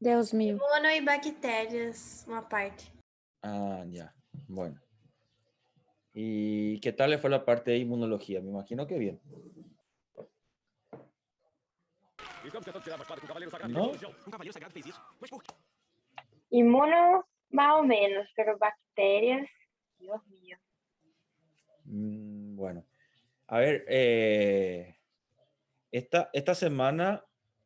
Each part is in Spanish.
Deus mío. Imuno e bactérias, uma parte. Ah, ya. Bueno. ¿Y qué tal le fue la parte de inmunología? Me imagino que bien. ¿No? Imuno, más o menos, pero bacterias, Dios mío. Bueno. A ver, esta semana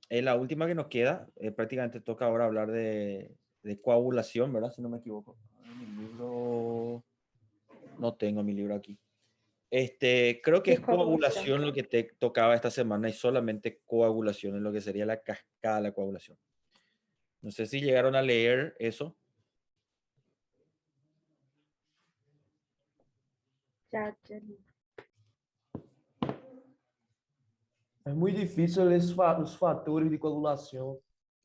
es la última que nos queda. Prácticamente toca ahora hablar de coagulación, ¿verdad? Si no me equivoco. Mi libro... No tengo mi libro aquí. Creo que De es coagulación coagulación. lo que te tocaba esta semana y solamente coagulación en lo que sería la cascada de la coagulación. No sé si llegaron a leer eso. Ya, ya li. É muito difícil ler os fatores de coagulação.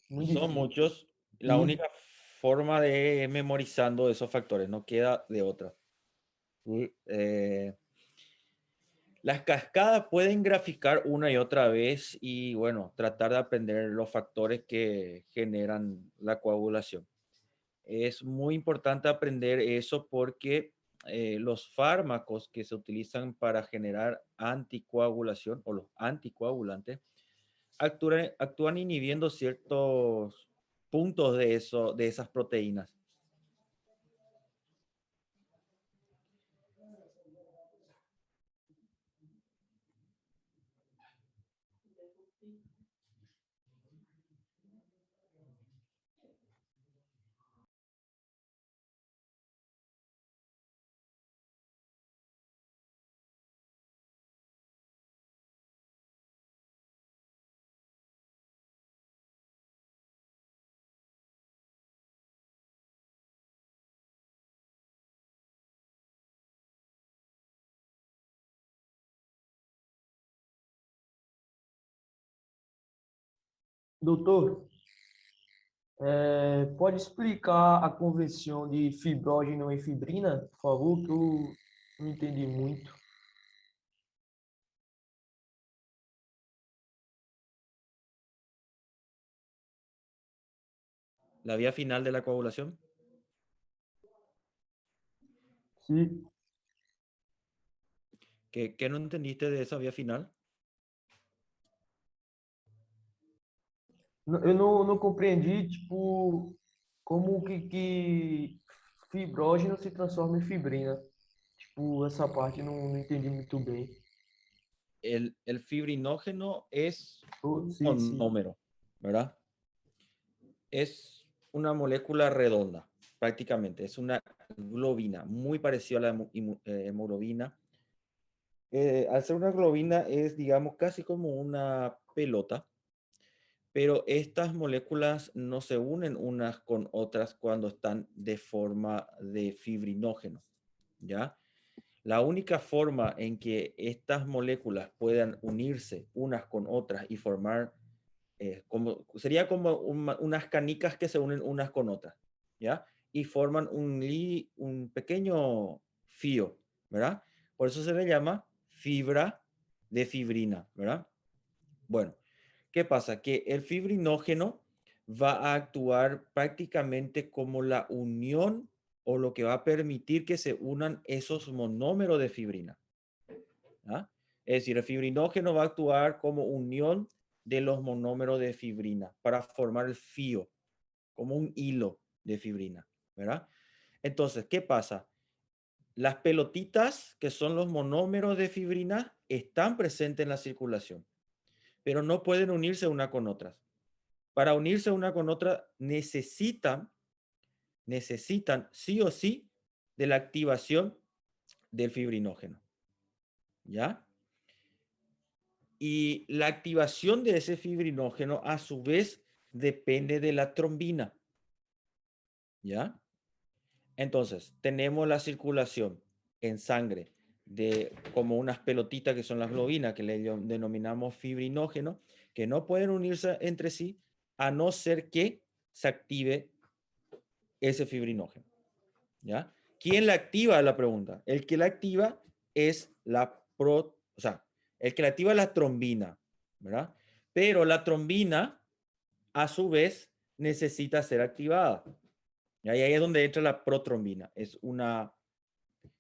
Muito Son difícil. muchos. La Sí. única forma de memorizando esos factores, no queda de otra. Las cascadas pueden graficar una y otra vez y, bueno, tratar de aprender los factores que generan la coagulación. Es muy importante aprender eso porque los fármacos que se utilizan para generar anticoagulación o los anticoagulantes actúan inhibiendo ciertos puntos de esas proteínas. Doutor, pode explicar a conversão de fibrógeno em fibrina, por favor, que eu não entendi muito. La vía final de la coagulación. Sim. ¿Qué no entendiste de esa vía final? Eu não compreendi, tipo, como que fibrógeno se transforma em fibrina. Tipo, essa parte não entendi muito bem. El fibrinógeno es un Sim, sim. monómero, ¿verdad? Es una molécula redonda, prácticamente. Es una globina, muy parecida a la hemoglobina. Al ser una globina es, digamos, casi como una pelota, pero estas moléculas no se unen unas con otras cuando están de forma de fibrinógeno, ¿ya? La única forma en que estas moléculas puedan unirse unas con otras y formar, sería como unas canicas que se unen unas con otras, ¿ya? Y forman un pequeño fío, ¿verdad? Por eso se le llama fibra de fibrina, ¿verdad? Bueno, ¿qué pasa? Que el fibrinógeno va a actuar prácticamente como la unión o lo que va a permitir que se unan esos monómeros de fibrina. ¿Ah? Es decir, el fibrinógeno va a actuar como unión de los monómeros de fibrina para formar el fío, como un hilo de fibrina, ¿verdad? Entonces, ¿qué pasa? Las pelotitas, que son los monómeros de fibrina, están presentes en la circulación, pero no pueden unirse una con otras. Para unirse una con otra necesitan sí o sí de la activación del fibrinógeno. ¿Ya? Y la activación de ese fibrinógeno a su vez depende de la trombina. ¿Ya? Entonces, tenemos la circulación en sangre de como unas pelotitas que son las globinas, que le denominamos fibrinógeno, que no pueden unirse entre sí a no ser que se active ese fibrinógeno. ¿Ya? ¿Quién la activa? La pregunta. El que la activa es el que la activa es la trombina, ¿verdad? Pero la trombina, a su vez, necesita ser activada. Y ahí es donde entra la protrombina. Es una,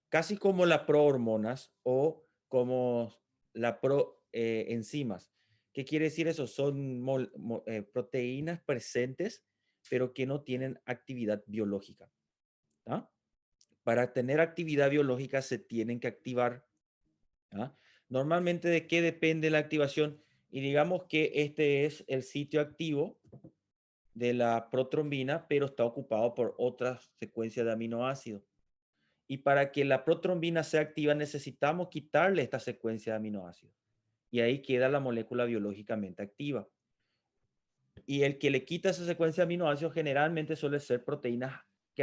casi como las prohormonas o como la proenzimas. ¿Qué quiere decir eso? Son proteínas presentes, pero que no tienen actividad biológica. ¿Ah? Para tener actividad biológica se tienen que activar. ¿Ah? Normalmente, ¿de qué depende la activación? Y digamos que este es el sitio activo de la protrombina, pero está ocupado por otra secuencia de aminoácidos. Y para que la protrombina sea activa necesitamos quitarle esta secuencia de aminoácidos. Y ahí queda la molécula biológicamente activa. Y el que le quita esa secuencia de aminoácidos generalmente suele ser proteínas que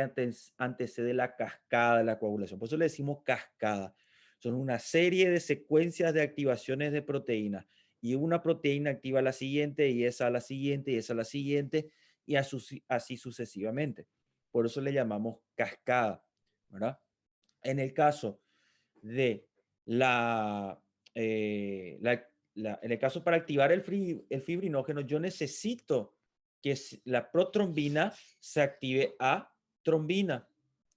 antecede la cascada de la coagulación. Por eso le decimos cascada. Son una serie de secuencias de activaciones de proteínas. Y una proteína activa a la siguiente, y esa a la siguiente, y esa a la siguiente, y así sucesivamente. Por eso le llamamos cascada, ¿verdad? En el caso de en el caso para activar el fibrinógeno, yo necesito que la protrombina se active a trombina,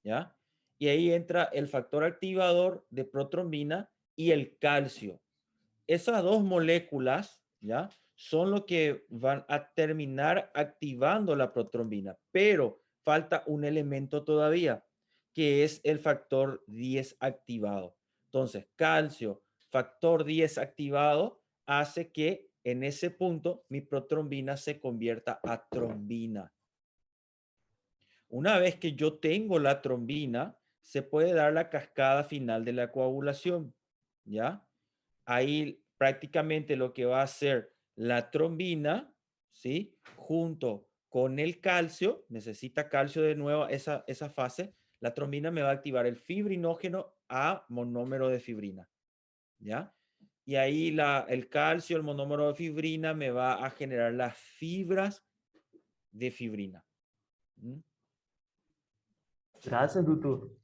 ¿ya? Y ahí entra el factor activador de protrombina y el calcio. Esas dos moléculas, ¿ya? Son lo que van a terminar activando la protrombina, pero falta un elemento todavía, que es el factor 10 activado. Entonces, calcio, factor 10 activado, hace que en ese punto mi protrombina se convierta a trombina. Una vez que yo tengo la trombina, se puede dar la cascada final de la coagulación, ¿ya? Ahí prácticamente lo que va a hacer la trombina, ¿sí? Junto con el calcio, necesita calcio de nuevo esa fase, la trombina me va a activar el fibrinógeno a monómero de fibrina, ¿ya? Y ahí el calcio, el monómero de fibrina me va a generar las fibras de fibrina. ¿Mm? Graças, doutor.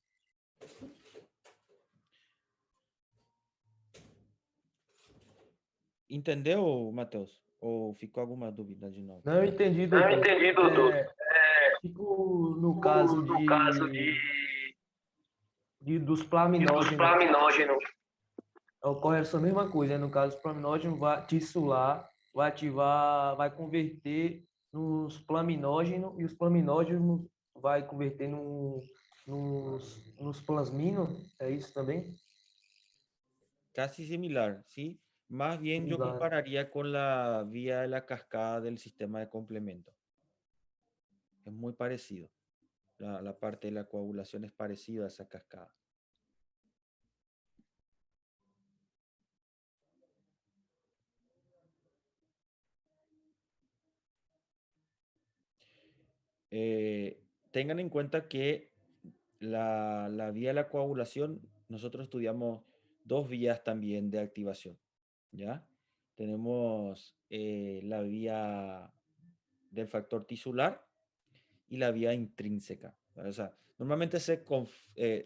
Entendeu, Matheus? Ou ficou alguma dúvida de novo? Não entendi, Não doutor. entendi, doutor. Tipo, no caso No caso dos dos plaminógenos, plaminógenos, ocorre essa mesma coisa. No caso, o plaminógeno vai tissular, vai ativar, vai converter nos plaminógenos e os plaminógenos vai converter nos plasminos. É isso também? Casi similar, ¿sí? Más bien yo Similar. compararía con la vía de la cascada del sistema de complemento. Es muy parecido. La parte de la coagulación es parecida a esa cascada. Tengan en cuenta que la vía de la coagulación, nosotros estudiamos dos vías también de activación, ¿ya? Tenemos la vía del factor tisular y la vía intrínseca. O sea, normalmente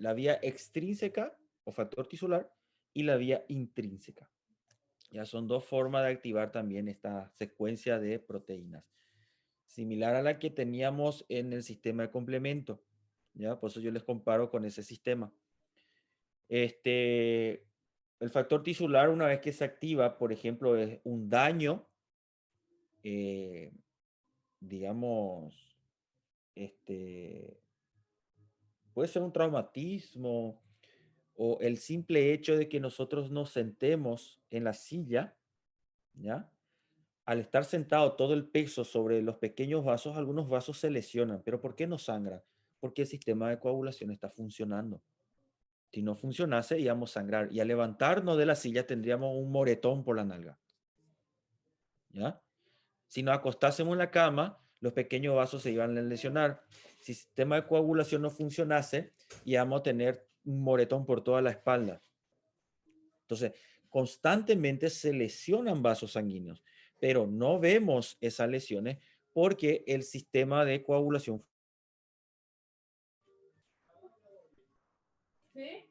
la vía extrínseca o factor tisular y la vía intrínseca. Ya son dos formas de activar también esta secuencia de proteínas. Similar a la que teníamos en el sistema de complemento. ¿Ya? Por eso yo les comparo con ese sistema. El factor tisular, una vez que se activa, por ejemplo, es un daño, digamos, puede ser un traumatismo o el simple hecho de que nosotros nos sentemos en la silla, ¿ya? Al estar sentado todo el peso sobre los pequeños vasos, algunos vasos se lesionan. ¿Pero por qué no sangran? Porque el sistema de coagulación está funcionando. Si no funcionase, íbamos a sangrar. Y al levantarnos de la silla tendríamos un moretón por la nalga. ¿Ya? Si nos acostásemos en la cama, los pequeños vasos se iban a lesionar. Si el sistema de coagulación no funcionase, íbamos a tener un moretón por toda la espalda. Entonces, constantemente se lesionan vasos sanguíneos, pero no vemos esas lesiones porque el sistema de coagulación. ¿Sí?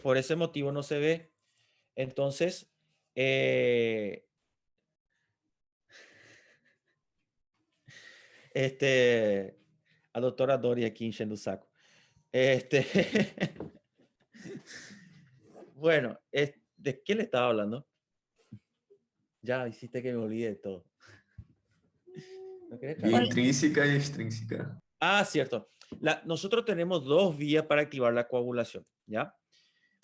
Por ese motivo no se ve. Entonces, A doctora Dori aquí enchendo el saco. Este, bueno, ¿de qué le estaba hablando? Ya hiciste que me olvide de todo. ¿No querés Vía acabar? intrínseca y extrínseca. Ah, cierto. Nosotros tenemos dos vías para activar la coagulación, ¿ya?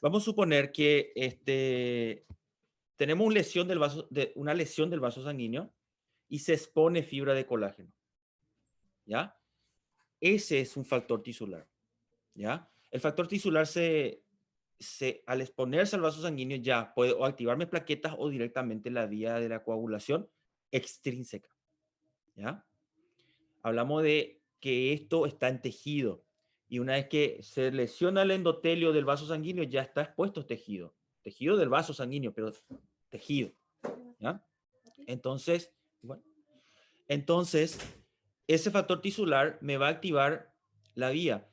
Vamos a suponer que tenemos una lesión del vaso sanguíneo y se expone fibra de colágeno, ¿ya? Ese es un factor tisular, ¿ya? El factor tisular al exponerse al vaso sanguíneo ya puede o activarme plaquetas o directamente la vía de la coagulación extrínseca, ¿ya? Hablamos de que esto está en tejido y una vez que se lesiona el endotelio del vaso sanguíneo ya está expuesto tejido del vaso sanguíneo, pero tejido, ¿ya? Entonces, bueno, entonces ese factor tisular me va a activar la vía.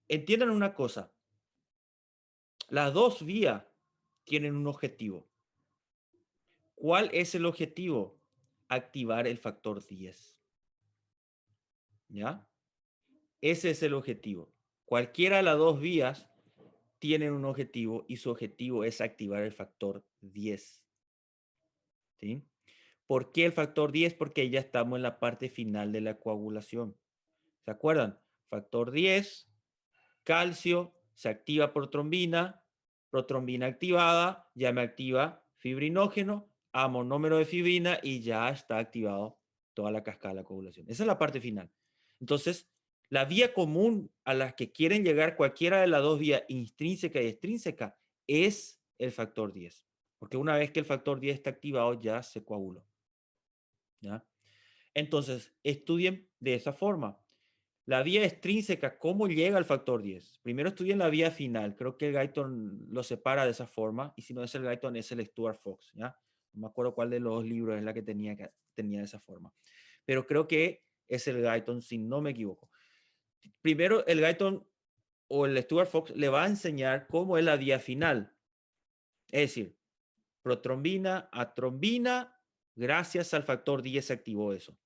Entiendan una cosa, las dos vías tienen un objetivo. ¿Cuál es el objetivo? Activar el factor 10. ¿Ya? Ese es el objetivo. Cualquiera de las dos vías tienen un objetivo y su objetivo es activar el factor 10. ¿Sí? ¿Por qué el factor 10? Porque ya estamos en la parte final de la coagulación. ¿Se acuerdan? Factor 10, calcio, se activa protrombina activada, ya me activa fibrinógeno, a monómero de fibrina y ya está activado toda la cascada de la coagulación. Esa es la parte final. Entonces, la vía común a la que quieren llegar cualquiera de las dos vías, intrínseca y extrínseca, es el factor 10. Porque una vez que el factor 10 está activado, ya se coaguló. ¿Ya? Entonces, estudien de esa forma. La vía extrínseca, ¿cómo llega al factor 10? Primero estudien la vía final. Creo que el Guyton lo separa de esa forma. Y si no es el Guyton, es el Stuart Fox. ¿Ya? No me acuerdo cuál de los libros es la que tenía de esa forma. Pero creo que es el Guyton, si no me equivoco. Primero, el Guyton o el Stuart Fox le va a enseñar cómo es la vía final. Es decir, protrombina a trombina, gracias al factor 10 se activó eso.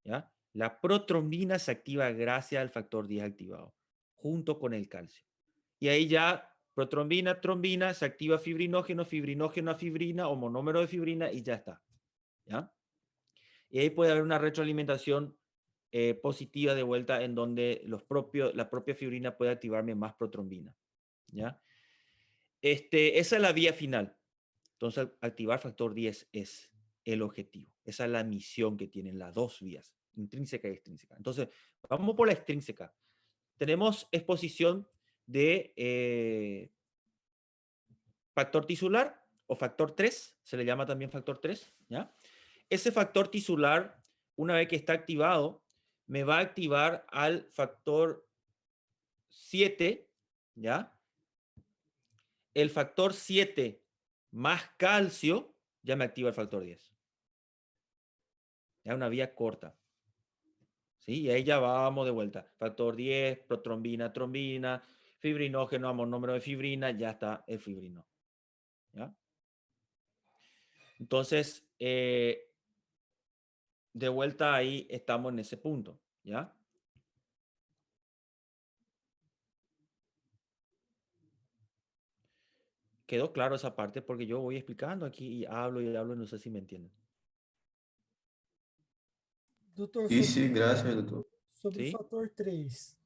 ¿Ya? La protrombina se activa gracias al factor 10 activado, junto con el calcio. Y ahí ya protrombina, trombina, se activa fibrinógeno, fibrinógeno a fibrina o monómero de fibrina y ya está. ¿Ya? Y ahí puede haber una retroalimentación positiva de vuelta en donde la propia fibrina puede activarme más protrombina. ¿Ya? Esa es la vía final. Entonces, activar factor 10 es el objetivo. Esa es la misión que tienen las dos vías, intrínseca y extrínseca. Entonces, vamos por la extrínseca. Tenemos exposición de factor tisular o factor 3, se le llama también factor 3, ¿ya? Ese factor tisular, una vez que está activado, me va a activar al factor 7, ¿ya? El factor 7 más calcio ya me activa el factor 10. Es una vía corta. ¿Sí? Y ahí ya vamos de vuelta. Factor 10, protrombina, trombina, fibrinógeno a monómero de fibrina, ya está el fibrino. ¿Ya? Entonces, de vuelta ahí estamos en ese punto. ¿Ya? Quedó claro esa parte porque yo voy explicando aquí y hablo, no sé si me entienden. Doutor, Sí, sí, gracias, doctor. sobre o ¿Sí? fator 3.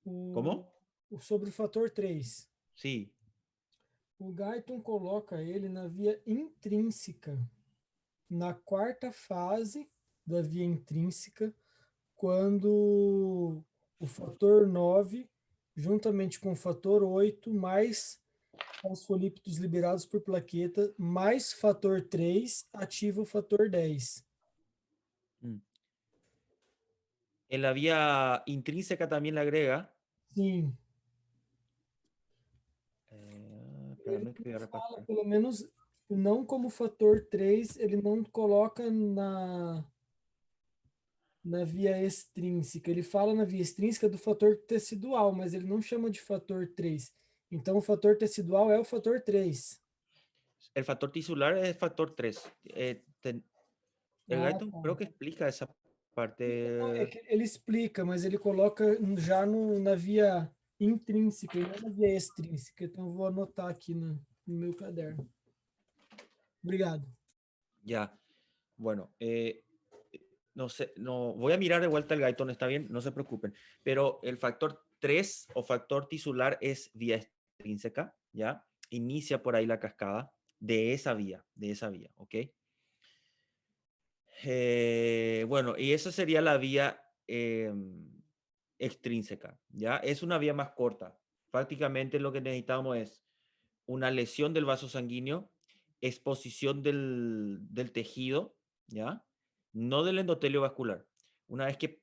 ¿Cómo? Sobre o fator 3. Sí. O Guyton coloca ele na via intrínseca, na quarta fase da via intrínseca, quando o fator 9, juntamente com o fator 8, mais fosfolípidos liberados por plaqueta, mais fator 3, ativa o fator 10. En la vía intrínseca también le agrega. Sim. Espérame que voy a Fala, repasar. pelo menos, não como fator 3, ele não coloca na via extrínseca. Ele fala na via extrínseca do fator tecidual, mas ele não chama de fator 3. Então, o fator tecidual é o fator 3. El factor tisular es factor 3. El Ah, Gaiton tá. creo que explica essa parte. Não, é que ele explica, mas ele coloca já na via intrínseca e não na via extrínseca. Então, eu vou anotar aqui no meu caderno. Obrigado. Ya. Bueno, no sé, no, voy a mirar de vuelta el Gaiton, está bien, no se preocupen. Pero el factor 3 o factor tisular es vía extrínseca, ¿ya? Inicia por ahí la cascada de esa vía, ¿ok? Bueno, y esa sería la vía extrínseca, ¿ya? Es una vía más corta. Prácticamente lo que necesitamos es una lesión del vaso sanguíneo, exposición del tejido, ¿ya? No del endotelio vascular. Una vez que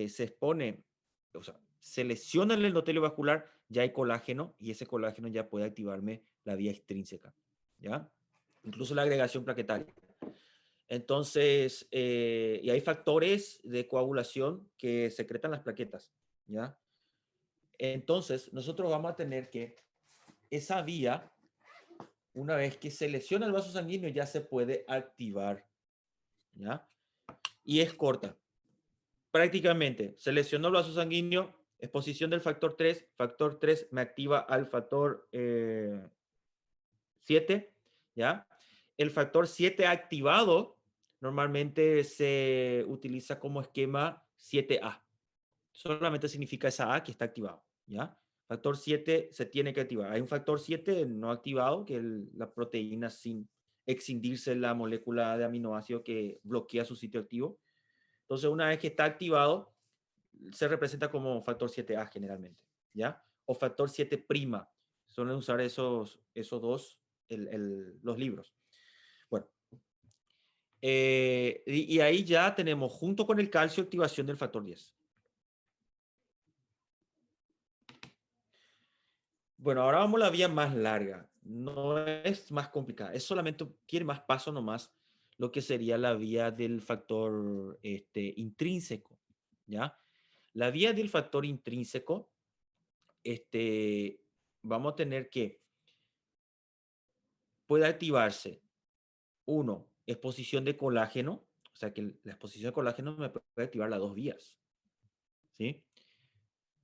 se expone, o sea, se lesiona el endotelio vascular, ya hay colágeno y ese colágeno ya puede activarme la vía extrínseca, ¿ya? Incluso la agregación plaquetaria. Entonces, y hay factores de coagulación que secretan las plaquetas, ¿ya? Entonces, nosotros vamos a tener que esa vía, una vez que se lesiona el vaso sanguíneo, ya se puede activar, ¿ya? Y es corta. Prácticamente, se lesionó el vaso sanguíneo, exposición del factor 3 me activa al factor 7, ¿ya? El factor 7 activado normalmente se utiliza como esquema 7A. Solamente significa esa A que está activado, ¿ya? Factor 7 se tiene que activar. Hay un factor 7 no activado, que es la proteína sin excindirse la molécula de aminoácido que bloquea su sitio activo. Entonces, una vez que está activado, se representa como factor 7A generalmente, ¿ya? O factor 7'. Suelen usar esos dos los libros. Bueno, y ahí ya tenemos, junto con el calcio, activación del factor 10. Bueno, ahora vamos a la vía más larga. No es más complicada, es solamente, tiene más paso nomás, lo que sería la vía del factor intrínseco, ¿ya? La vía del factor intrínseco, vamos a tener que puede activarse, uno, exposición de colágeno, o sea que la exposición de colágeno me puede activar las dos vías, ¿sí?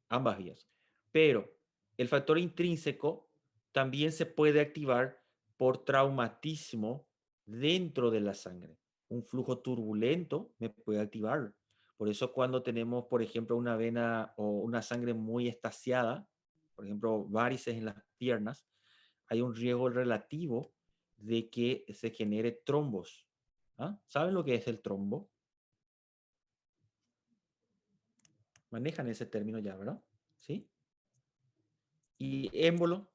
Ambas vías. Pero el factor intrínseco también se puede activar por traumatismo dentro de la sangre. Un flujo turbulento me puede activar. Por eso cuando tenemos, por ejemplo, una vena o una sangre muy estaciada, por ejemplo, varices en las piernas, hay un riesgo relativo de que se genere trombos. ¿Ah? ¿Saben lo que es el trombo? Manejan ese término ya, ¿verdad? ¿Sí? Y émbolo.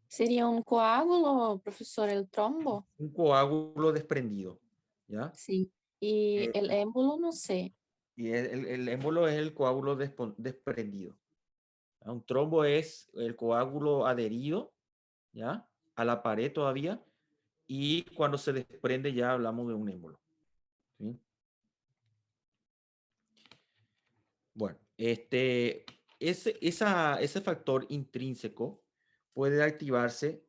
Seria um coágulo, professor, el trombo? Un coágulo desprendido, ¿ya? Sim. E el émbolo, não sei. Y el émbolo es el coágulo desprendido. ¿Ya? Un trombo es el coágulo adherido, ¿ya? A la pared todavía, y cuando se desprende ya hablamos de un émbolo. ¿Sí? Bueno, ese factor intrínseco puede activarse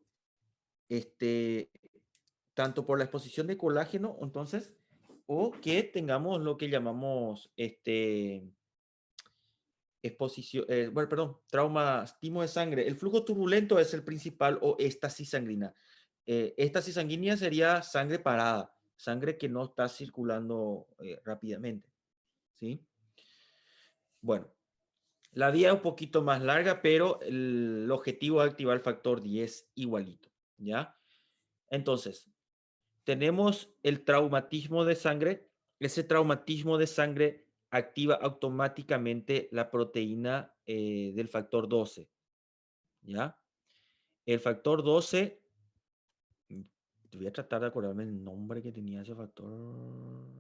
tanto por la exposición de colágeno, entonces, o que tengamos lo que llamamos exposición, bueno, perdón, traumatismo de sangre. El flujo turbulento es el principal, o éstasis sanguínea. Éstasis sanguínea sería sangre parada, sangre que no está circulando rápidamente, ¿sí? Bueno, la vía es un poquito más larga, pero el objetivo es activar el factor 10 igualito, ¿ya? Entonces, tenemos el traumatismo de sangre. Ese traumatismo de sangre activa automáticamente la proteína del factor 12, ¿ya? El factor 12, voy a tratar de acordarme el nombre que tenía ese factor.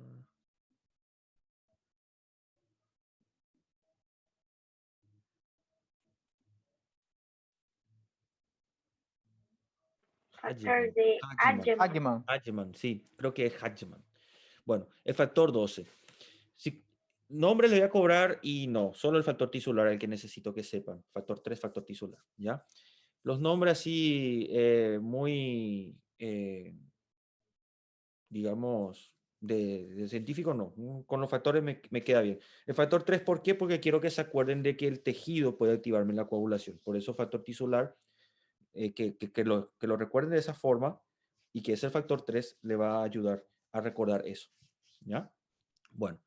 Factor de Adjaman. Hagman. Hadgeman, sí, creo que es Hadgeman. Bueno, el factor 12. Si, nombre le voy a cobrar y no, solo el factor tisular, el que necesito que sepan. Factor 3, factor tisular, ¿ya? Los nombres así muy digamos, de científico no. Con los factores me queda bien. El factor 3, ¿por qué? Porque quiero que se acuerden de que el tejido puede activarme la coagulación. Por eso factor tisular, que lo recuerden de esa forma y que ese factor 3 le va a ayudar a recordar eso. ¿Ya? Bueno,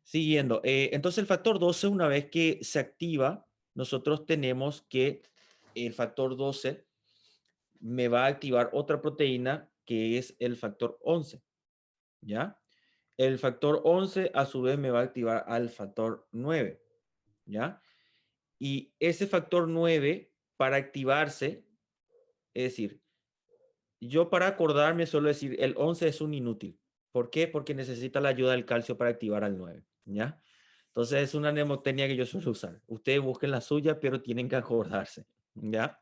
siguiendo. Entonces el factor 12, una vez que se activa, nosotros tenemos que el factor 12 me va a activar otra proteína que es el factor 11. ¿Ya? El factor 11 a su vez me va a activar al factor 9. ¿Ya? Y ese factor 9 para activarse, es decir, yo para acordarme suelo decir el 11 es un inútil. ¿Por qué? Porque necesita la ayuda del calcio para activar al 9. ¿Ya? Entonces es una mnemotecnia que yo suelo usar. Ustedes busquen la suya, pero tienen que acordarse. ¿Ya?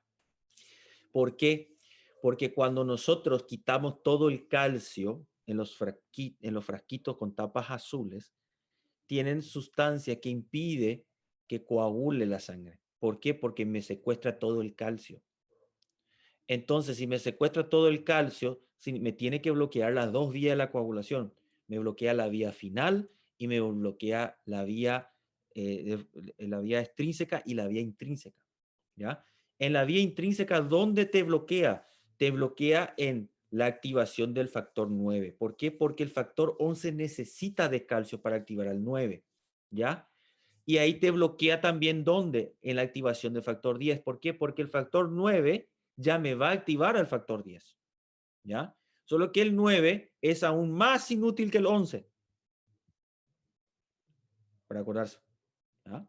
¿Por qué? Porque cuando nosotros quitamos todo el calcio en los frasquitos con tapas azules, tienen sustancia que impide que coagule la sangre. ¿Por qué? Porque me secuestra todo el calcio. Entonces, si me secuestra todo el calcio, me tiene que bloquear las dos vías de la coagulación. Me bloquea la vía final y me bloquea la vía extrínseca y la vía intrínseca. ¿Ya? En la vía intrínseca, ¿dónde te bloquea? Te bloquea en la activación del factor 9. ¿Por qué? Porque el factor 11 necesita de calcio para activar al 9. ¿Ya? Y ahí te bloquea también ¿dónde? En la activación del factor 10. ¿Por qué? Porque el factor 9 ya me va a activar al factor 10. ¿Ya? Solo que el 9 es aún más inútil que el 11. Para acordarse. ¿Ya?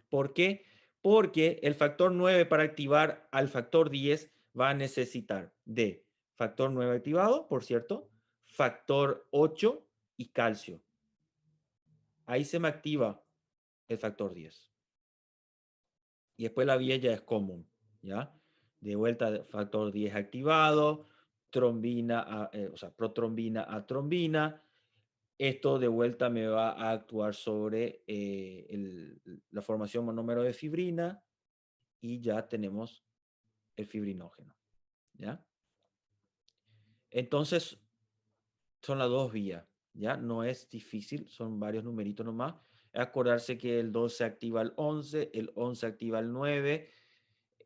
¿Por qué? Porque el factor 9 para activar al factor 10 va a necesitar de factor 9 activado, por cierto, factor 8 y calcio. Ahí se me activa el factor 10. Y después la vía ya es común, ¿ya? De vuelta, factor 10 activado, trombina, o sea, protrombina a trombina. Esto de vuelta me va a actuar sobre la formación monómero de fibrina y ya tenemos el fibrinógeno, ¿ya? Entonces, son las dos vías, ¿ya? No es difícil, son varios numeritos nomás. Acordarse que el 12 activa el 11 activa el 9,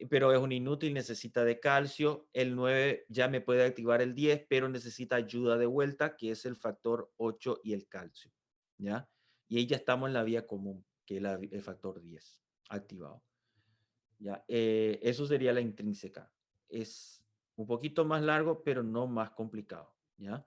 pero es un inútil, necesita de calcio. El 9 ya me puede activar el 10, pero necesita ayuda de vuelta, que es el factor 8 y el calcio, ¿ya? Y ahí ya estamos en la vía común, que es el factor 10 activado. ¿Ya? Eso sería la intrínseca. Es un poquito más largo, pero no más complicado, ¿ya?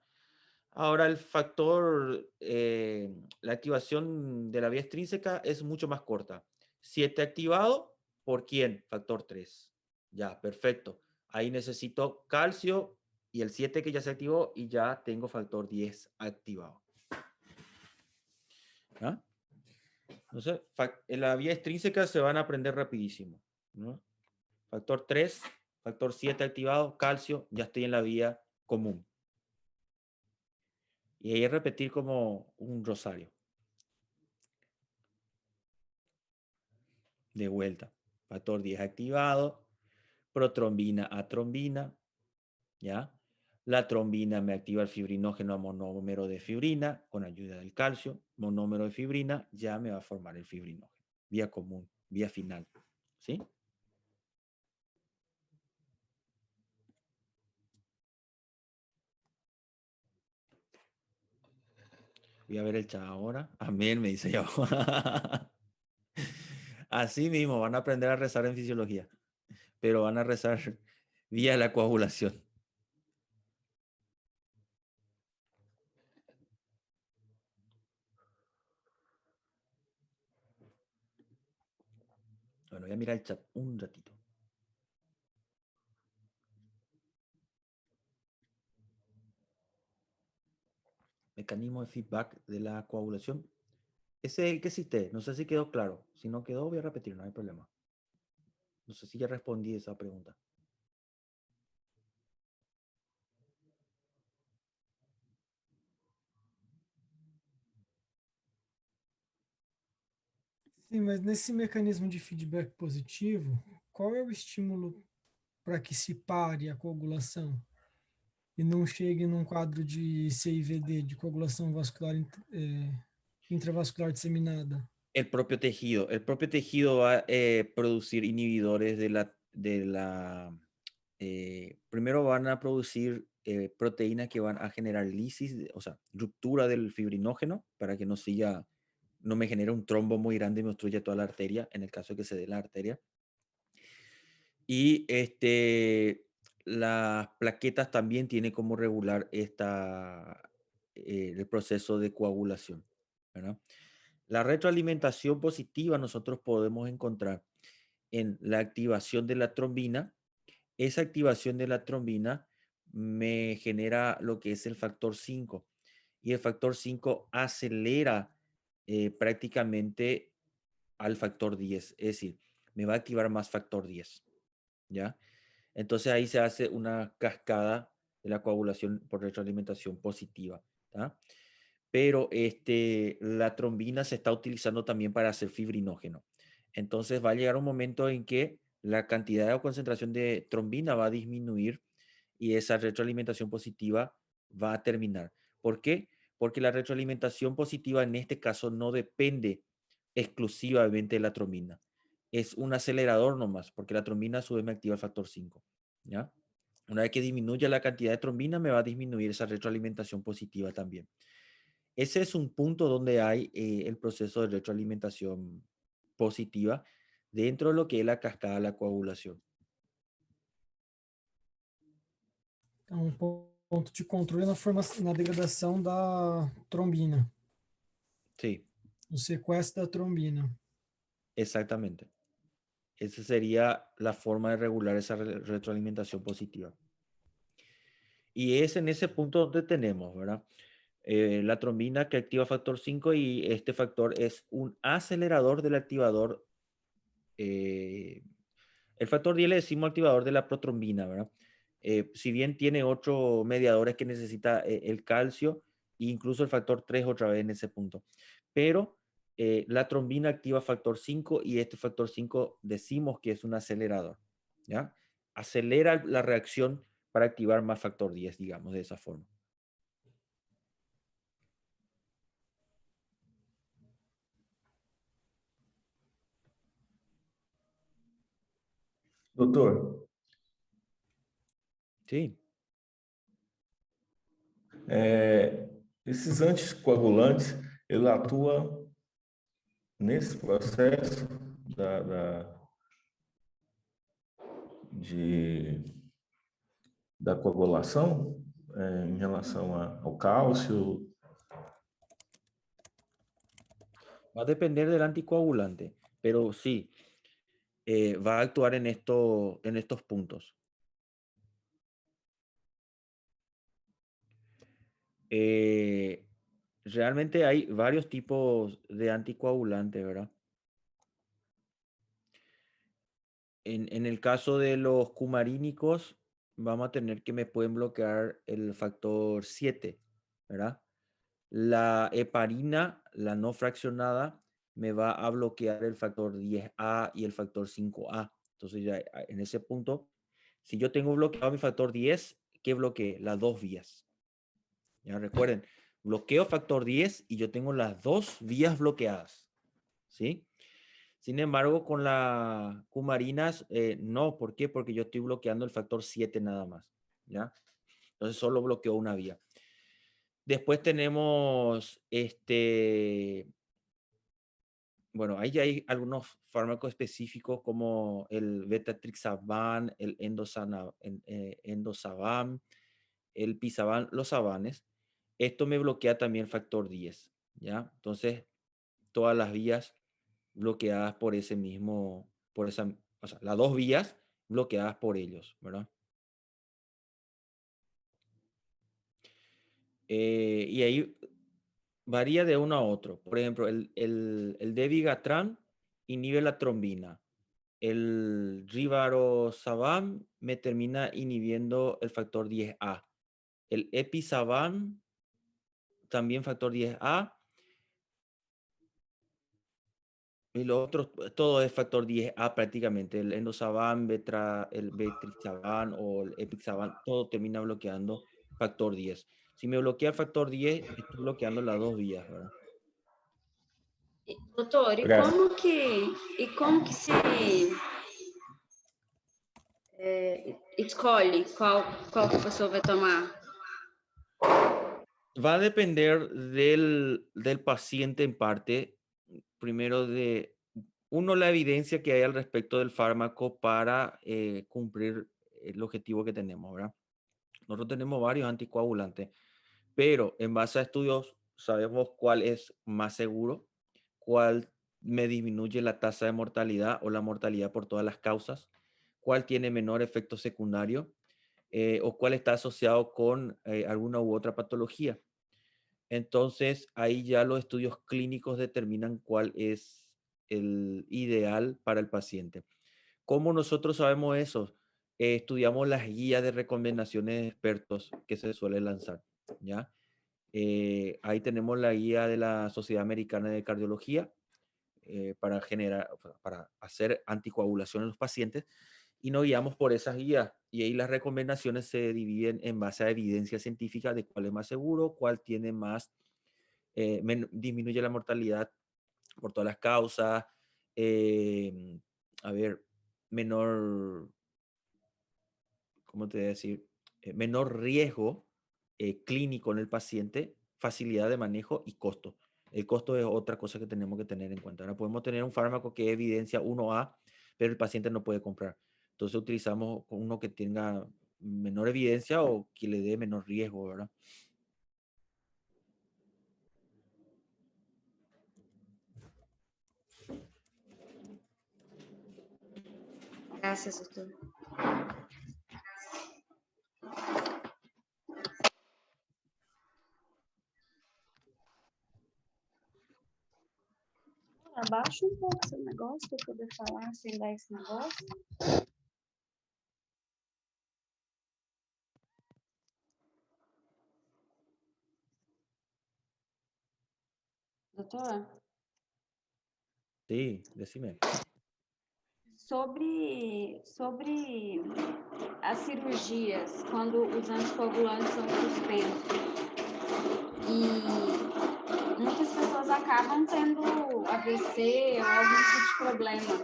Ahora el factor, la activación de la vía extrínseca es mucho más corta. 7 activado, ¿por quién? Factor 3. Ya, perfecto. Ahí necesito calcio y el 7 que ya se activó y ya tengo factor 10 activado. ¿Ya? Entonces, en la vía extrínseca se van a aprender rapidísimo, ¿no? Factor 3, factor 7 activado, calcio, ya estoy en la vía común. Y ahí repetir como un rosario. De vuelta. Factor 10 activado, protrombina a trombina, ¿ya? La trombina me activa el fibrinógeno a monómero de fibrina con ayuda del calcio. Monómero de fibrina ya me va a formar el fibrinógeno. Vía común, vía final, ¿sí? Voy a ver el chat ahora. Amén, me dice yo. Así mismo, van a aprender a rezar en fisiología, pero van a rezar vía la coagulación. Bueno, voy a mirar el chat un ratito. Mecanismo de feedback de la coagulación. Ese es el que cité. No sé si quedó claro. Si no quedó, voy a repetir, no hay problema. No sé si ya respondí esa pregunta. Sim, mas nesse mecanismo de feedback positivo, qual é o estímulo para que se pare a coagulação? e não chegue num quadro de CIVD, de coagulação vascular intravascular disseminada? El propio tejido va a producir inhibidores primero van a producir proteínas que van a generar lisis, o sea, ruptura del fibrinógeno para que no me genere un trombo muy grande y me obstruya toda la arteria, en el caso de que se dé la arteria. Y las plaquetas también tienen como regular el proceso de coagulación, ¿verdad? La retroalimentación positiva nosotros podemos encontrar en la activación de la trombina. Esa activación de la trombina me genera lo que es el factor 5 y el factor 5 acelera prácticamente al factor 10, es decir, me va a activar más factor 10, ¿ya? Entonces ahí se hace una cascada de la coagulación por retroalimentación positiva, ¿tá? Pero la trombina se está utilizando también para hacer fibrinógeno. Entonces va a llegar un momento en que la cantidad o concentración de trombina va a disminuir y esa retroalimentación positiva va a terminar. ¿Por qué? Porque la retroalimentación positiva en este caso no depende exclusivamente de la trombina. Es un acelerador nomás, porque la trombina a su vez me activa el factor 5, ¿ya? Una vez que disminuya la cantidad de trombina, me va a disminuir esa retroalimentación positiva también. Ese es un punto donde hay el proceso de retroalimentación positiva dentro de lo que es la cascada de la coagulación. Então, ponto de controle na degradação da trombina, Sí, no sequestro da trombina. exactamente. Esa sería la forma de regular esa retroalimentación positiva. Y es en ese punto donde tenemos, ¿verdad? La trombina que activa factor 5 y este factor es un acelerador del activador. El factor 10 le decimos activador de la protrombina, ¿verdad? Si bien tiene otros mediadores que necesita el calcio e incluso el factor 3 otra vez en ese punto. Pero la trombina activa factor 5 y este factor 5 decimos que es un acelerador, ¿ya? Acelera la reacción para activar más factor 10, digamos, de esa forma. Doutor, Sí. esses anticoagulantes, ele atua nesse processo da coagulação, em relação ao cálcio? Va a depender del anticoagulante, pero sí, va a actuar en estos puntos. Realmente hay varios tipos de anticoagulantes, ¿verdad? En el caso de los cumarínicos, vamos a tener que me pueden bloquear el factor 7, ¿verdad? La heparina, la no fraccionada, me va a bloquear el factor 10A y el factor 5A. Entonces ya en ese punto, si yo tengo bloqueado mi factor 10, ¿qué bloqueé? Las dos vías. Ya recuerden, bloqueo factor 10 y yo tengo las dos vías bloqueadas, ¿sí? Sin embargo, con las cumarinas, no. ¿Por qué? Porque yo estoy bloqueando el factor 7 nada más, ¿ya? Entonces solo bloqueo una vía. Después tenemos bueno, ahí ya hay algunos fármacos específicos como el betatrixaban, el endosaban, el pisaban, los sabanes. Esto me bloquea también el factor 10, ¿ya? Entonces, todas las vías bloqueadas por ese mismo, o sea, las dos vías bloqueadas por ellos, ¿verdad? Y ahí varía de uno a otro. Por ejemplo, el Debigatran inhibe la trombina. El Rivaroxaban me termina inhibiendo el factor 10A. El Episaban, también factor 10A. Y lo otro, todo es factor 10A prácticamente. El Endosaban, el Betrixaban o el Epixaban, todo termina bloqueando factor 10. Si me bloquea el factor 10, estoy bloqueando las dos vías, ¿verdad? Doutor, Graças. como que se escolhe qual que a pessoa vai tomar? Va a depender del paciente en parte, primero la evidencia que hay al respecto del fármaco para cumplir el objetivo que tenemos, ¿verdad? Nosotros tenemos varios anticoagulantes, pero en base a estudios sabemos cuál es más seguro, cuál me disminuye la tasa de mortalidad o la mortalidad por todas las causas, cuál tiene menor efecto secundario o cuál está asociado con alguna u otra patología. Entonces, ahí ya los estudios clínicos determinan cuál es el ideal para el paciente. ¿Cómo nosotros sabemos eso? Estudiamos las guías de recomendaciones de expertos que se suelen lanzar, ¿ya? Ahí tenemos la guía de la Sociedad Americana de Cardiología para hacer anticoagulación en los pacientes y nos guiamos por esas guías. Y ahí las recomendaciones se dividen en base a evidencia científica de cuál es más seguro, cuál tiene más, disminuye la mortalidad por todas las causas, a ver, menor, ¿cómo te voy a decir? Menor riesgo clínico en el paciente, facilidad de manejo y costo. El costo es otra cosa que tenemos que tener en cuenta. Ahora podemos tener un fármaco que evidencia 1A, pero el paciente no puede comprar. Entonces utilizamos uno que tenga menor evidencia o que le dé menor riesgo, ¿verdad? Graças, doutor. Abaixa um pouco esse negócio para eu poder falar sem dar esse negócio. Doutor, Sí, decime. sobre as cirurgias, quando os anticoagulantes são suspensos, e muitas pessoas acabam tendo AVC ou algum tipo de problema.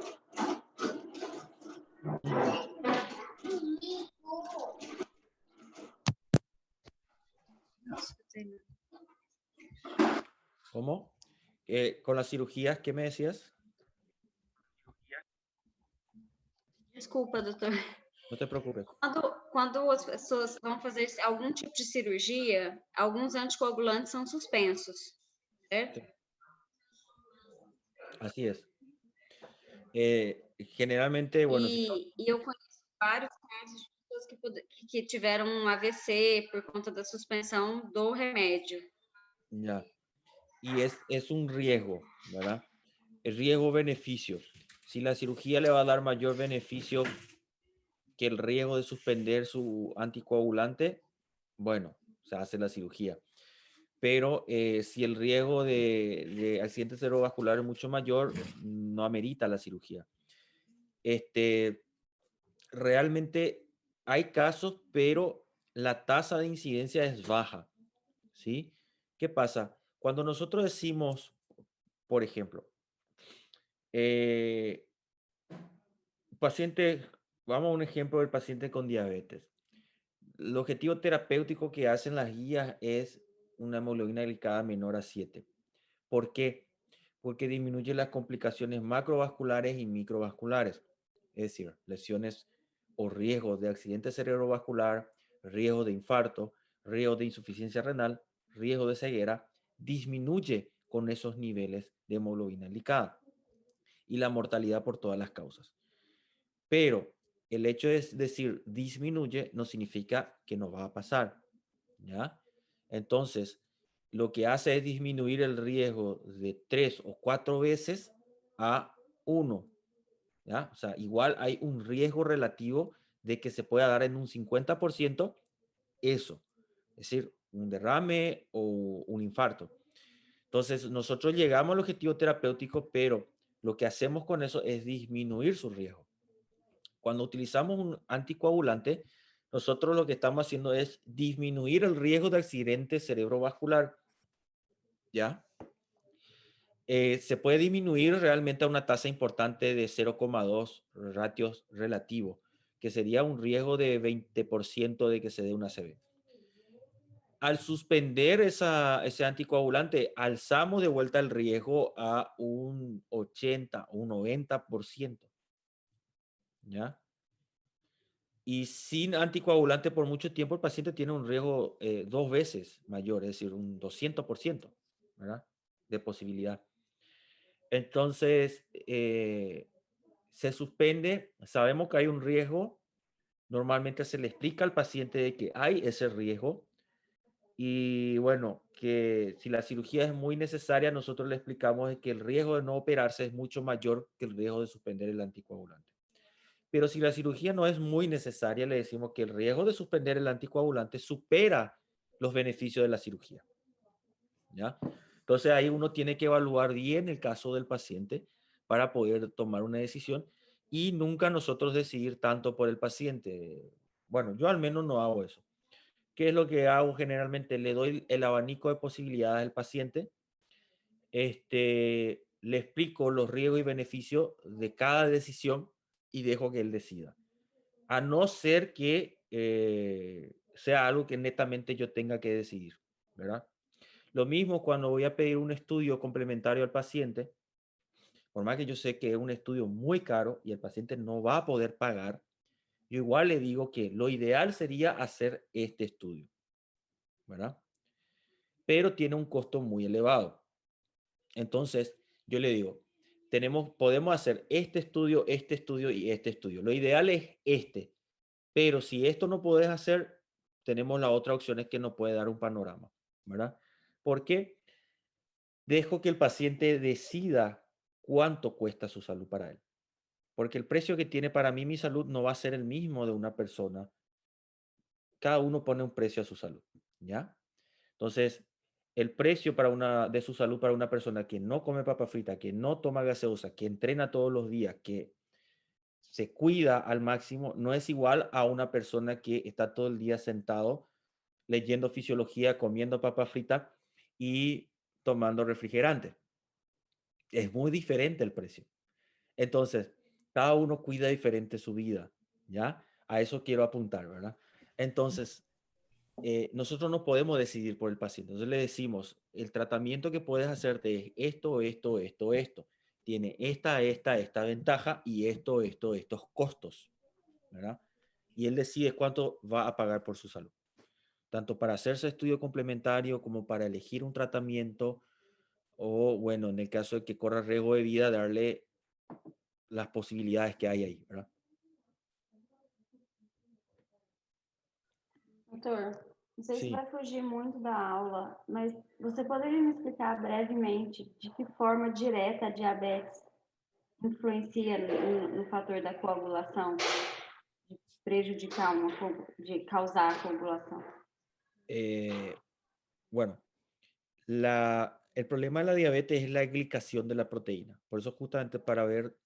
¿Cómo? Con las cirugías, ¿qué me decías? Desculpa, doutor. No te preocupes. Quando as pessoas vão fazer algum tipo de cirurgia, alguns anticoagulantes são suspensos, certo? Así es. Generalmente, bueno, E eu conheço vários casos de pessoas que tiveram um AVC por conta da suspensão do remédio. ya. Y es un riesgo, ¿verdad? El riesgo-beneficio. Si la cirugía le va a dar mayor beneficio que el riesgo de suspender su anticoagulante, bueno, se hace la cirugía. Pero si el riesgo de accidente cerebrovascular es mucho mayor, no amerita la cirugía. Realmente hay casos, pero la tasa de incidencia es baja, ¿sí? ¿Qué pasa? Cuando nosotros decimos, por ejemplo, paciente, vamos a un ejemplo del paciente con diabetes. El objetivo terapéutico que hacen las guías es una hemoglobina glicada menor a 7. ¿Por qué? Porque disminuye las complicaciones macrovasculares y microvasculares, es decir, lesiones o riesgos de accidente cerebrovascular, riesgo de infarto, riesgo de insuficiencia renal, riesgo de ceguera, disminuye con esos niveles de hemoglobina glicada y la mortalidad por todas las causas. Pero el hecho de decir disminuye no significa que no va a pasar, ¿ya? Entonces, lo que hace es disminuir el riesgo de 3 o 4 veces a 1, ¿ya? O sea, igual hay un riesgo relativo de que se pueda dar en un 50% eso, es decir, un derrame o un infarto. Entonces, nosotros llegamos al objetivo terapéutico, pero lo que hacemos con eso es disminuir su riesgo. Cuando utilizamos un anticoagulante, nosotros lo que estamos haciendo es disminuir el riesgo de accidente cerebrovascular, ¿ya? Se puede disminuir realmente a una tasa importante de 0,2 ratios relativo, que sería un riesgo de 20% de que se dé una ACV. Al suspender ese anticoagulante, alzamos de vuelta el riesgo a un 80 o un 90%, ¿ya? Y sin anticoagulante por mucho tiempo, el paciente tiene un riesgo 2 veces mayor, es decir, un 200%, ¿verdad? De posibilidad. Entonces, se suspende, sabemos que hay un riesgo, normalmente se le explica al paciente de que hay ese riesgo y bueno, que si la cirugía es muy necesaria, nosotros le explicamos que el riesgo de no operarse es mucho mayor que el riesgo de suspender el anticoagulante. Pero si la cirugía no es muy necesaria, le decimos que el riesgo de suspender el anticoagulante supera los beneficios de la cirugía, ¿ya? Entonces ahí uno tiene que evaluar bien el caso del paciente para poder tomar una decisión y nunca nosotros decidir tanto por el paciente. Bueno, yo al menos no hago eso. ¿Qué es lo que hago generalmente? Le doy el abanico de posibilidades al paciente, le explico los riesgos y beneficios de cada decisión y dejo que él decida. A no ser que sea algo que netamente yo tenga que decidir, ¿verdad? Lo mismo cuando voy a pedir un estudio complementario al paciente, por más que yo sé que es un estudio muy caro y el paciente no va a poder pagar, yo igual le digo que lo ideal sería hacer este estudio, ¿verdad? Pero tiene un costo muy elevado. Entonces, yo le digo, podemos hacer este estudio y este estudio. Lo ideal es este, pero si esto no puedes hacer, tenemos la otra opción es que nos puede dar un panorama, ¿verdad? ¿Por qué? Dejo que el paciente decida cuánto cuesta su salud para él. Porque el precio que tiene para mí mi salud no va a ser el mismo de una persona. Cada uno pone un precio a su salud, ¿ya? Entonces, el precio de su salud para una persona que no come papa frita, que no toma gaseosa, que entrena todos los días, que se cuida al máximo, no es igual a una persona que está todo el día sentado leyendo fisiología, comiendo papa frita y tomando refrigerante. Es muy diferente el precio. Entonces, cada uno cuida diferente su vida, ¿ya? A eso quiero apuntar, ¿verdad? Entonces, nosotros no podemos decidir por el paciente. Entonces le decimos, el tratamiento que puedes hacerte es esto, esto, esto, esto. Tiene esta ventaja y estos costos, ¿verdad? Y él decide cuánto va a pagar por su salud. Tanto para hacerse estudio complementario como para elegir un tratamiento o, bueno, en el caso de que corra riesgo de vida, darle las posibilidades que hay ahí, ¿verdad? Doutor, não sei se Sí. vai fugir muito da aula, mas você poderia me explicar brevemente de que forma direta a diabetes influencia no fator da coagulação, de prejudicar de causar a coagulação? Bueno, el problema de la diabetes es la glicación de la proteína. Por eso justamente para ver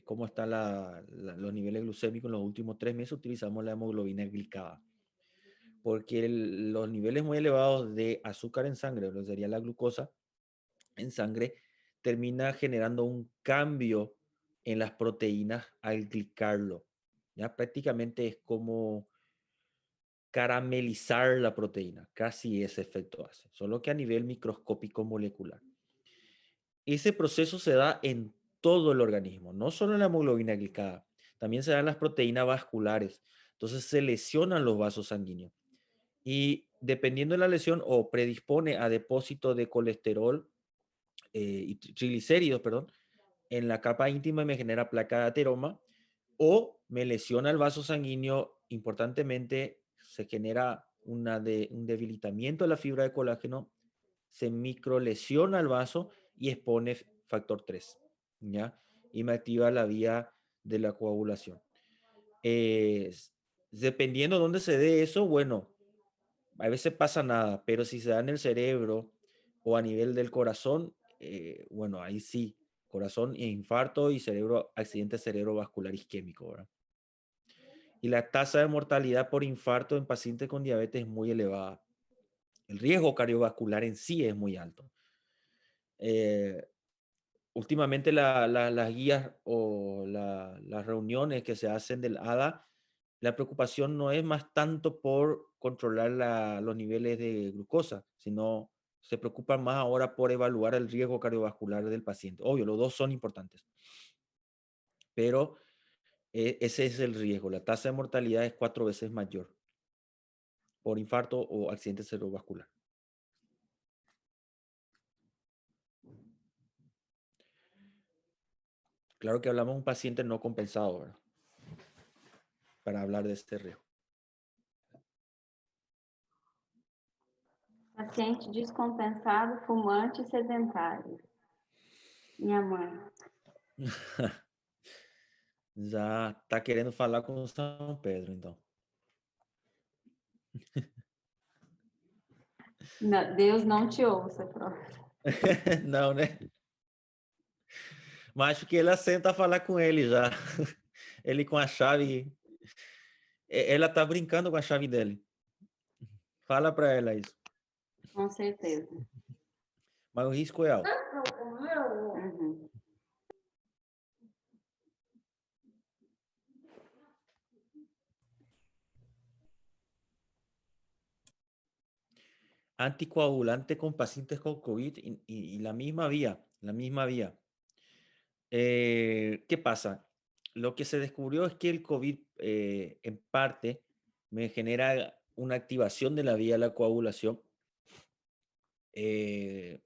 cómo están los niveles glucémicos en los últimos 3 meses utilizamos la hemoglobina glicada. Porque los niveles muy elevados de azúcar en sangre, lo que sería la glucosa en sangre, termina generando un cambio en las proteínas al glicarlo. ¿Ya? Prácticamente es como caramelizar la proteína, casi ese efecto hace, solo que a nivel microscópico molecular. Ese proceso se da en todo el organismo, no solo en la hemoglobina glicada, también se dan las proteínas vasculares, entonces se lesionan los vasos sanguíneos y dependiendo de la lesión o predispone a depósito de colesterol y triglicéridos, perdón, en la capa íntima y me genera placa de ateroma o me lesiona el vaso sanguíneo, importantemente se genera un debilitamiento de la fibra de colágeno, se microlesiona el vaso y expone factor 3, ¿ya? Y me activa la vía de la coagulación. Dependiendo de dónde se dé eso, bueno, a veces pasa nada, pero si se da en el cerebro o a nivel del corazón, bueno, ahí sí, corazón e infarto y cerebro, accidente cerebrovascular isquémico, ¿verdad? y la tasa de mortalidad por infarto en pacientes con diabetes es muy elevada. El riesgo cardiovascular en sí es muy alto. Últimamente las guías o las reuniones que se hacen del ADA, la preocupación no es más tanto por controlar los niveles de glucosa, sino se preocupan más ahora por evaluar el riesgo cardiovascular del paciente. Obvio, los dos son importantes, pero ese es el riesgo. La tasa de mortalidad es 4 veces mayor por infarto o accidente cerebrovascular. Claro que hablamos de un paciente no compensado, ¿verdad? Para hablar de este riesgo. Paciente descompensado, fumante e sedentário. Minha mãe. Já está querendo falar com São Pedro, então. Não, Deus não te ouça, prof. Não, né? Mas acho que ela senta a falar com ele já. Ele com a chave. Ela tá brincando com a chave dele. Fala para ela isso. Com certeza. Mas o risco é alto. Uhum. Anticoagulante con pacientes con COVID y la misma vía, la misma vía. ¿Qué pasa? Lo que se descubrió es que el COVID en parte me genera una activación de la vía de la coagulación y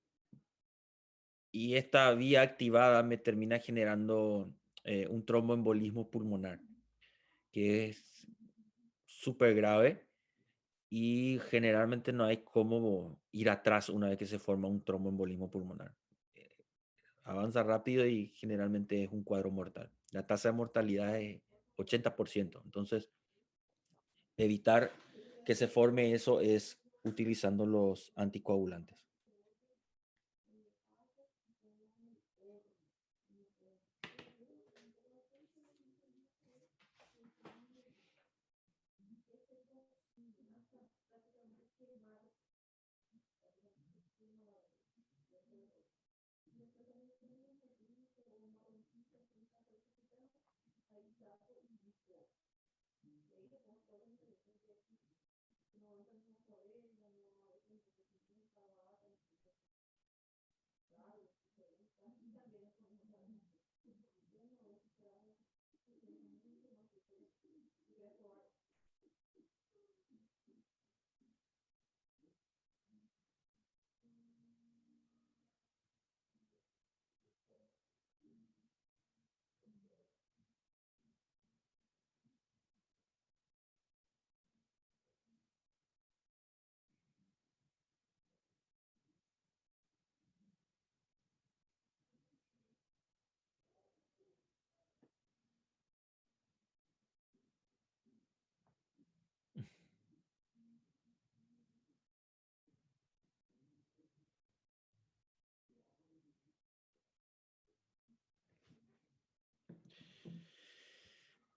esta vía activada me termina generando un tromboembolismo pulmonar, que es súper grave y generalmente no hay cómo ir atrás una vez que se forma un tromboembolismo pulmonar. Avanza rápido y generalmente es un cuadro mortal. La tasa de mortalidad es 80%. Entonces, evitar que se forme eso es utilizando los anticoagulantes.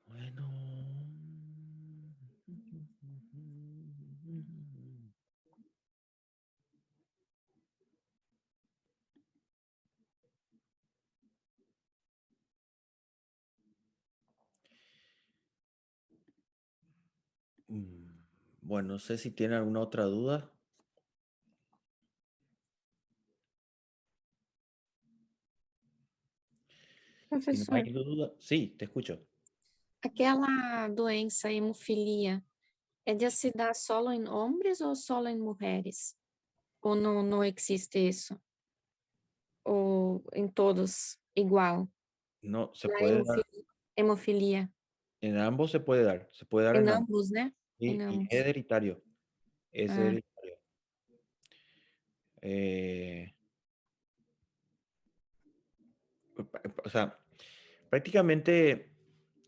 Bueno. Bueno, no sé si tienen alguna otra duda. Si no Professor, hay duda, sí, te escucho. aquela doença hemofilia é de se dar solo em homens ou solo em mulheres? Ou não existe isso? Ou em todos igual? No, se La puede dar, hemofilia. en ambos se puede dar Em en ambos. ambos, né? Em Y ambos. es hereditario. Es Ah. hereditario. O sea, prácticamente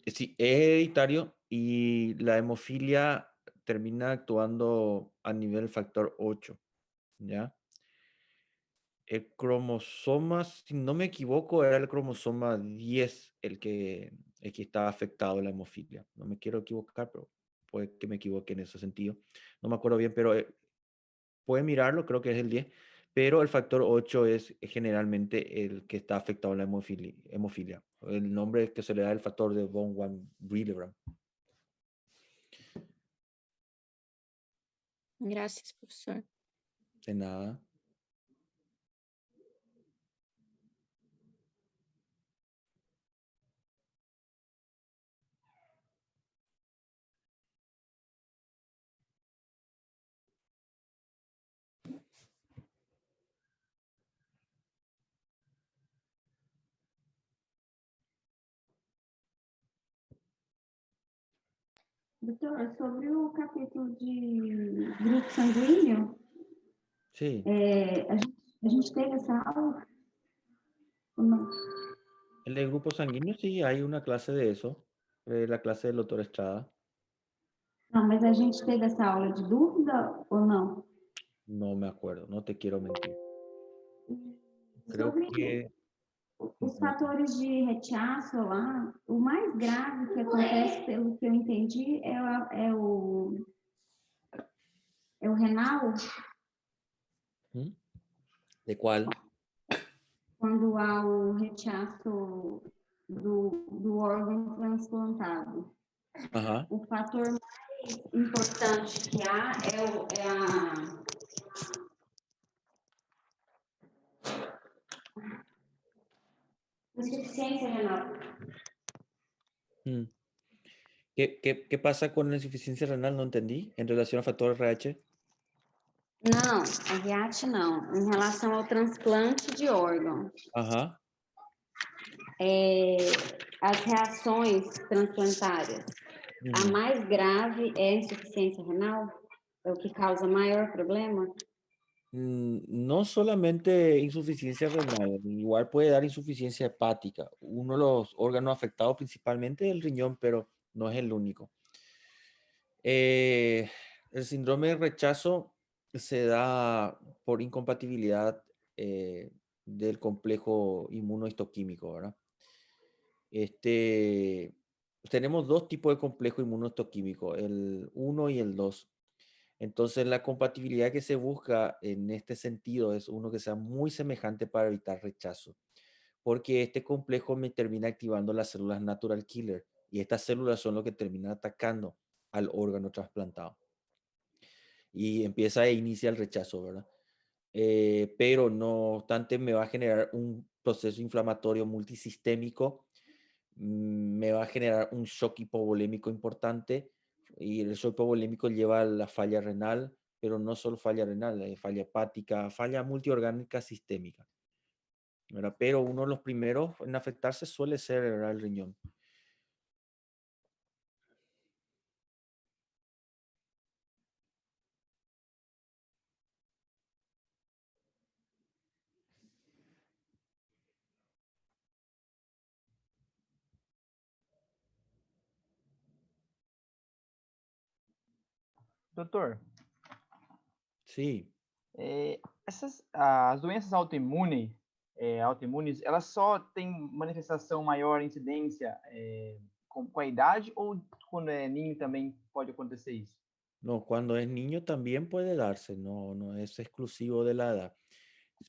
sí, es hereditario y la hemofilia termina actuando a nivel factor 8, ¿ya? El cromosoma, si no me equivoco, era el cromosoma 10 el que estaba afectado en la hemofilia. No me quiero equivocar, pero puede que me equivoque en ese sentido. No me acuerdo bien, pero puede mirarlo, creo que es el 10. Pero el factor 8 es generalmente el que está afectado en la hemofilia. El nombre que se le da el factor de von Willebrand. Gracias, profesor. De nada. Doutor, sobre o capítulo de grupo sanguíneo, Sí. a gente teve essa aula? Ou não? El de grupo sanguíneo, sí, hay una clase de eso. La clase del doctor Estrada. Não, mas a gente teve essa aula de dúvida ou não? No me acuerdo, no te quiero mentir. Creo Sobre que os no. fatores de rechaço lá, o mais grave que acontece, pelo que eu entendi, é o renal, ¿Mm? ¿De cuál? quando há o rechaço do órgão transplantado. Ajá. O fator mais importante que há é a insuficiência renal. Mm. ¿Qué pasa con la insuficiencia renal? No entendí. En relación al factor RH. Não, a REAT não. Em relação ao transplante de órgão, Ajá. as reações transplantárias, a mais grave é a insuficiência renal? É o que causa maior problema? No solamente insuficiencia renal, igual puede dar insuficiencia hepática. Uno de los órganos afectados principalmente es el riñón, pero no es el único. El síndrome de rechazo se da por incompatibilidad del complejo inmunohistoquímico, ¿verdad? Tenemos dos tipos de complejo inmunohistoquímico, el 1 y el 2. Entonces, la compatibilidad que se busca en este sentido es uno que sea muy semejante para evitar rechazo, porque este complejo me termina activando las células natural killer y estas células son lo que terminan atacando al órgano trasplantado y empieza e inicia el rechazo, ¿verdad? Pero no obstante me va a generar un proceso inflamatorio multisistémico, me va a generar un shock hipovolémico importante y el shock hipovolémico lleva a la falla renal, pero no solo falla renal, falla hepática, falla multiorgánica sistémica, ¿verdad? Pero uno de los primeros en afectarse suele ser, ¿verdad?, el riñón. Doutor, Sí. as doenças autoimunes, elas só têm manifestação maior, incidência com a idade ou quando é ninho também pode acontecer isso? No, cuando es niño también puede darse, no es exclusivo de la edad.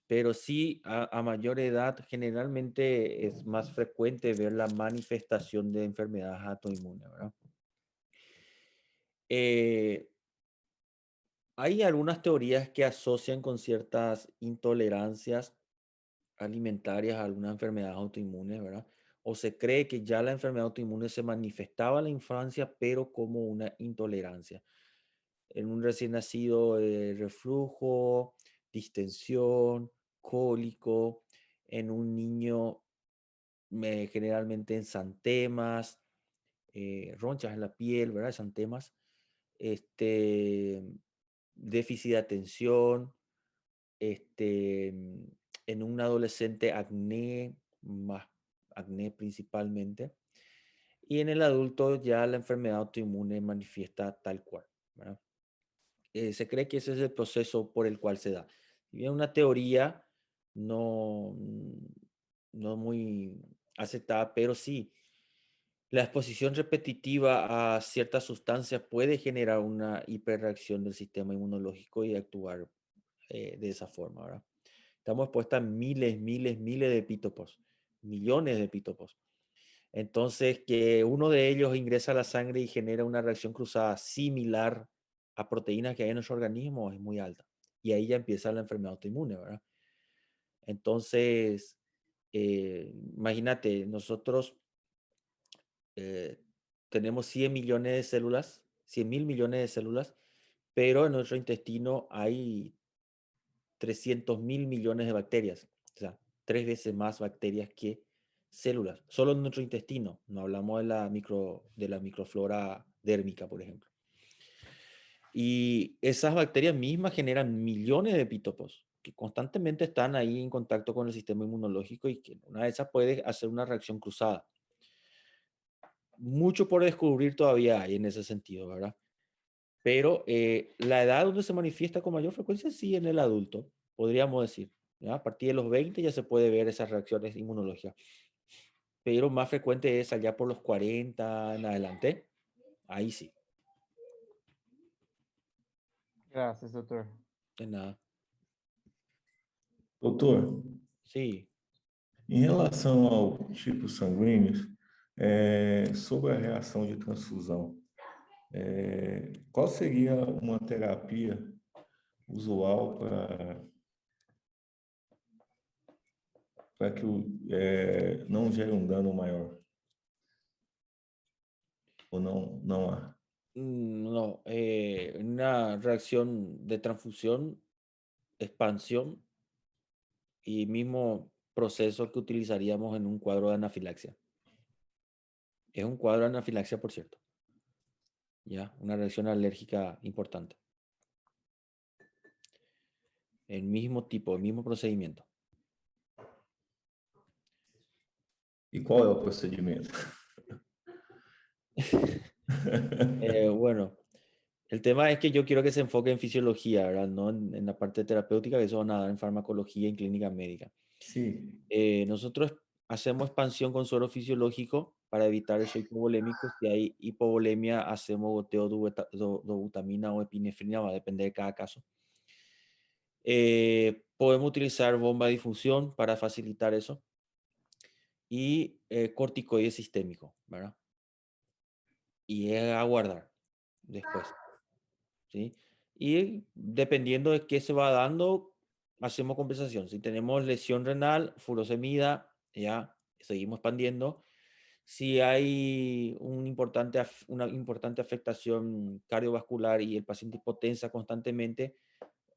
Pero sí, a mayor edad generalmente es más frecuente ver la manifestación de enfermedades autoinmunes, ¿verdad? Hay algunas teorías que asocian con ciertas intolerancias alimentarias a algunas enfermedades autoinmunes, ¿verdad? O se cree que ya la enfermedad autoinmune se manifestaba en la infancia, pero como una intolerancia. En un recién nacido, reflujo, distensión, cólico, en un niño generalmente exantemas, ronchas en la piel, ¿verdad? Exantemas, déficit de atención, en un adolescente acné, más acné principalmente, y en el adulto ya la enfermedad autoinmune manifiesta tal cual, ¿verdad? Se cree que ese es el proceso por el cual se da. Y hay una teoría no, no muy aceptada, pero sí, la exposición repetitiva a ciertas sustancias puede generar una hiperreacción del sistema inmunológico y actuar de esa forma, ¿verdad? Estamos expuestos a miles de epítopos, millones de epítopos. Entonces, que uno de ellos ingresa a la sangre y genera una reacción cruzada similar a proteínas que hay en nuestro organismo es muy alta. Y ahí ya empieza la enfermedad autoinmune, ¿verdad? Entonces, imagínate, nosotros tenemos 100 millones de células, 100.000 millones de células, pero en nuestro intestino hay 300.000 millones de bacterias. O sea, 3 veces más bacterias que células. Solo en nuestro intestino. No hablamos de la microflora dérmica, por ejemplo. Y esas bacterias mismas generan millones de epítopos que constantemente están ahí en contacto con el sistema inmunológico y que una de esas puede hacer una reacción cruzada. Mucho por descubrir todavía hay en ese sentido, ¿verdad? Pero la edad donde se manifiesta con mayor frecuencia sí en el adulto, podríamos decir. ¿Ya? A partir de los 20 ya se puede ver esas reacciones inmunológicas. Pero más frecuente es allá por los 40 en adelante. Ahí sí. Gracias, doutor. De nada. Doutor, Sí. em relação ao tipo sanguíneos, sobre a reação de transfusão, qual seria uma terapia usual para que não gere um dano maior? Ou não há? No, una reacción de transfusión, expansión y mismo proceso que utilizaríamos en un cuadro de anafilaxia. Es un cuadro de anafilaxia, por cierto. Ya, una reacción alérgica importante. El mismo tipo, el mismo procedimiento. E qual é o procedimento? Bueno, el tema es que yo quiero que se enfoque en fisiología, ¿verdad? No en la parte terapéutica, que eso van a dar en farmacología y en clínica médica. Sim. Nosotros hacemos expansión con suero fisiológico para evitar el shock hipovolémico. Si hay hipovolemia, hacemos goteo de dobutamina o epinefrina, va a depender de cada caso. Podemos utilizar bomba de difusión para facilitar eso. Y corticoide sistémico, ¿verdad? Y es aguardar después, ¿sí? Y dependiendo de qué se va dando, hacemos compensación. Si tenemos lesión renal, furosemida, ya seguimos expandiendo. Si hay una importante afectación cardiovascular y el paciente hipotensa constantemente,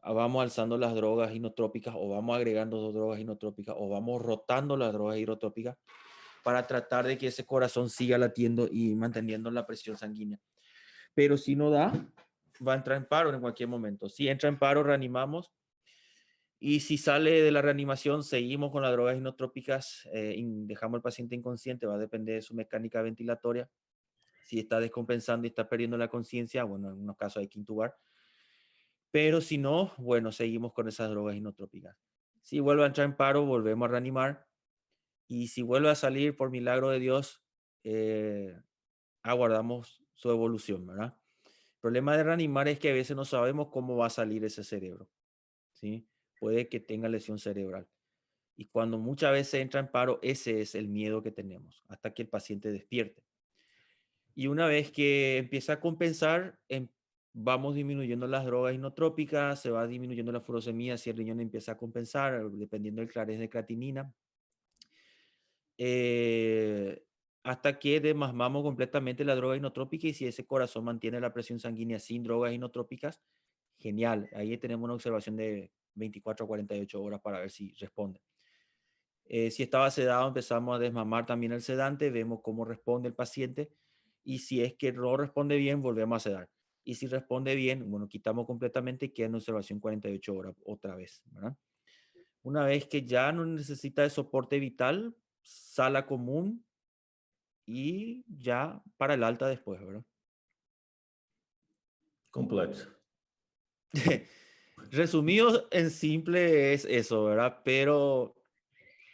vamos alzando las drogas inotrópicas o vamos agregando drogas inotrópicas o vamos rotando las drogas inotrópicas para tratar de que ese corazón siga latiendo y manteniendo la presión sanguínea. Pero si no da, va a entrar en paro en cualquier momento. Si entra en paro, reanimamos. Y si sale de la reanimación, seguimos con las drogas inotrópicas, dejamos al paciente inconsciente, va a depender de su mecánica ventilatoria. Si está descompensando y está perdiendo la conciencia, bueno, en algunos casos hay que intubar. Pero si no, bueno, seguimos con esas drogas inotrópicas. Si vuelve a entrar en paro, volvemos a reanimar. Y si vuelve a salir por milagro de Dios, aguardamos su evolución, ¿verdad? El problema de reanimar es que a veces no sabemos cómo va a salir ese cerebro, ¿sí? Puede que tenga lesión cerebral. Y cuando muchas veces entra en paro, ese es el miedo que tenemos, hasta que el paciente despierte. Y una vez que empieza a compensar, vamos disminuyendo las drogas inotrópicas, se va disminuyendo la furosemia si el riñón empieza a compensar, dependiendo del clarez de creatinina. Hasta que desmasmamos completamente la droga inotrópica y si ese corazón mantiene la presión sanguínea sin drogas inotrópicas, genial. Ahí tenemos una observación de 24 a 48 horas para ver si responde. Si estaba sedado, empezamos a desmamar también el sedante, vemos cómo responde el paciente y si es que no responde bien, volvemos a sedar. Y si responde bien, bueno, quitamos completamente y queda en observación 48 horas otra vez, ¿verdad? Una vez que ya no necesita de soporte vital, sala común y ya para el alta después, ¿verdad? Complexo. resumido en simple es eso, ¿verdad? Pero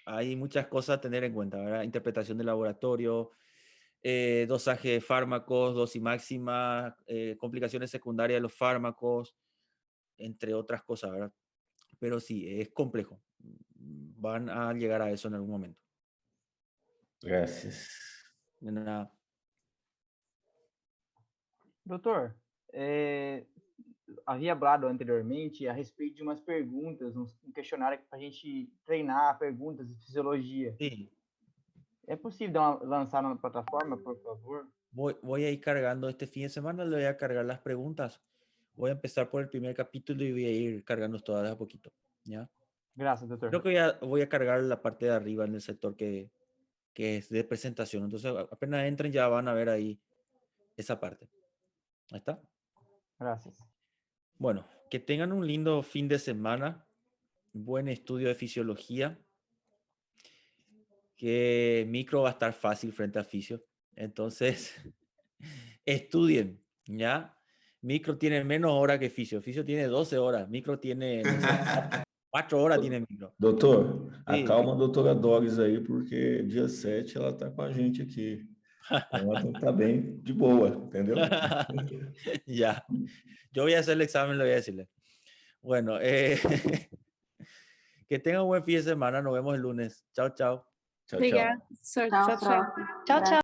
hay muchas cosas a tener en cuenta, ¿verdad? Interpretación de laboratorio, dosaje de fármacos, dosis máxima, complicaciones secundarias de los fármacos, entre otras cosas, ¿verdad? Pero sí, es complejo. Van a llegar a eso en algún momento. Gracias. De nada. Doutor, havia hablado anteriormente a respeito de umas perguntas, um questionário para a gente treinar perguntas de fisiologia. Sí, É possível lançar na plataforma, por favor? voy a ir cargando este fin de semana, le voy a cargar las preguntas. Voy a empezar por el primer capítulo y voy a ir cargando todas a poquito, ¿ya? Graças, doutor. Creo que voy a cargar la parte de arriba en el sector que es de presentación. Entonces, apenas entren ya van a ver ahí esa parte. Ahí está. Graças. Bueno, que tengan un lindo fin de semana, buen estudio de fisiología, que micro va a estar fácil frente a fisio. Entonces, estudien, ¿ya? Micro tiene menos horas que fisio. Fisio tiene 12 horas. Micro tiene, no sé, 4 horas tiene micro. Doutor, Sí. acalma a doutora Dogs aí, porque dia 7 ela tá com a gente aqui. Ela tem que estar bem de boa, entendeu? Ya. Yo voy a hacer el examen, le voy a decirle. Bueno, que tengan un buen fin de semana. Nos vemos el lunes. Chao, chao. Tchau, tchau. Obrigada, professor. Tchau, tchau. Tchau, tchau.